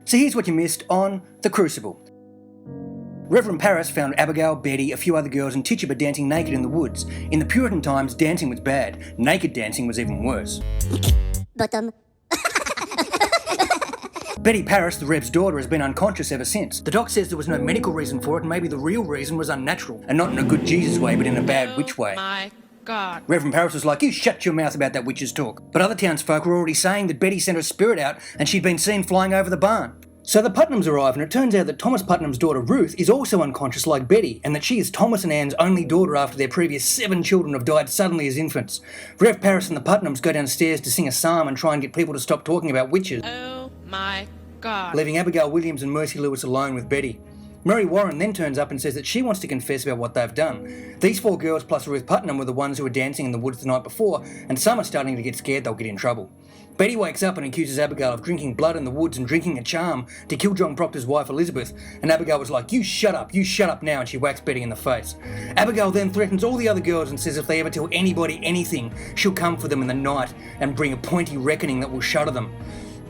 So here's what you missed on The Crucible. Reverend Parris found Abigail, Betty, a few other girls and Tituba dancing naked in the woods. In the Puritan times, dancing was bad. Naked dancing was even worse. Bottom. Betty Parris, the Rev's daughter, has been unconscious ever since. The doc says there was no medical reason for it and maybe the real reason was unnatural. And not in a good Jesus way, but in a bad witch way. Oh my God. Reverend Parris was like, you shut your mouth about that witch's talk. But other townsfolk were already saying that Betty sent her spirit out and she'd been seen flying over the barn. So the Putnams arrive and it turns out that Thomas Putnam's daughter Ruth is also unconscious like Betty and that she is Thomas and Anne's only daughter after their previous 7 children have died suddenly as infants. Rev Parris and the Putnams go downstairs to sing a psalm and try and get people to stop talking about witches. Oh my God. Leaving Abigail Williams and Mercy Lewis alone with Betty. Mary Warren then turns up and says that she wants to confess about what they've done. These 4 girls plus Ruth Putnam were the ones who were dancing in the woods the night before, and some are starting to get scared they'll get in trouble. Betty wakes up and accuses Abigail of drinking blood in the woods and drinking a charm to kill John Proctor's wife Elizabeth, and Abigail was like, you shut up now, and she whacks Betty in the face. Abigail then threatens all the other girls and says if they ever tell anybody anything, she'll come for them in the night and bring a pointy reckoning that will shudder them.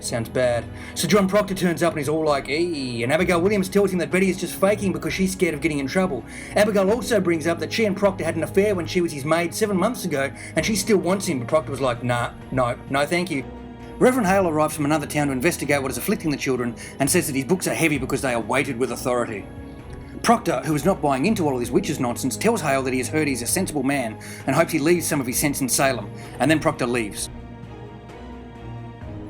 Sounds bad. So John Proctor turns up and he's all like, eee, and Abigail Williams tells him that Betty is just faking because she's scared of getting in trouble. Abigail also brings up that she and Proctor had an affair when she was his maid 7 months ago, and she still wants him, but Proctor was like, no thank you. Reverend Hale arrives from another town to investigate what is afflicting the children and says that his books are heavy because they are weighted with authority. Proctor, who is not buying into all of this witches nonsense, tells Hale that he has heard he's a sensible man and hopes he leaves some of his sense in Salem, and then Proctor leaves.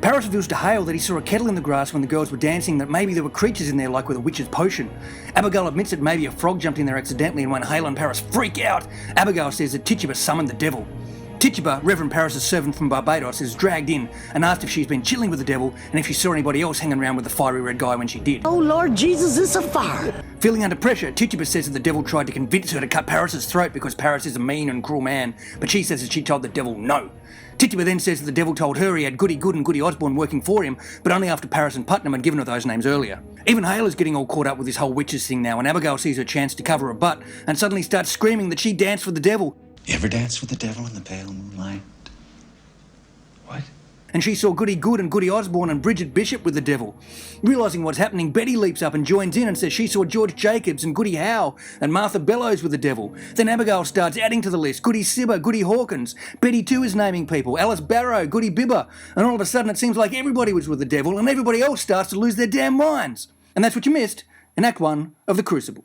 Parris reveals to Hale that he saw a kettle in the grass when the girls were dancing, that maybe there were creatures in there like with a witch's potion. Abigail admits that maybe a frog jumped in there accidentally, and when Hale and Parris freak out, Abigail says that Tituba summoned the devil. Tituba, Reverend Parris' servant from Barbados, is dragged in and asked if she's been chilling with the devil and if she saw anybody else hanging around with the fiery red guy when she did. Oh Lord Jesus, it's a fire! Feeling under pressure, Tituba says that the devil tried to convince her to cut Parris' throat because Parris is a mean and cruel man, but she says that she told the devil no. Tituba then says that the devil told her he had Goody Good and Goody Osborne working for him, but only after Parris and Putnam had given her those names earlier. Even Hale is getting all caught up with this whole witches thing now, and Abigail sees her chance to cover her butt and suddenly starts screaming that she danced with the devil. You ever danced with the devil in the pale moonlight? What? And she saw Goody Good and Goody Osborne and Bridget Bishop with the devil. Realising what's happening, Betty leaps up and joins in and says she saw George Jacobs and Goody Howe and Martha Bellows with the devil. Then Abigail starts adding to the list: Goody Sibber, Goody Hawkins. Betty too is naming people: Alice Barrow, Goody Bibber. And all of a sudden it seems like everybody was with the devil and everybody else starts to lose their damn minds. And that's what you missed in Act 1 of The Crucible.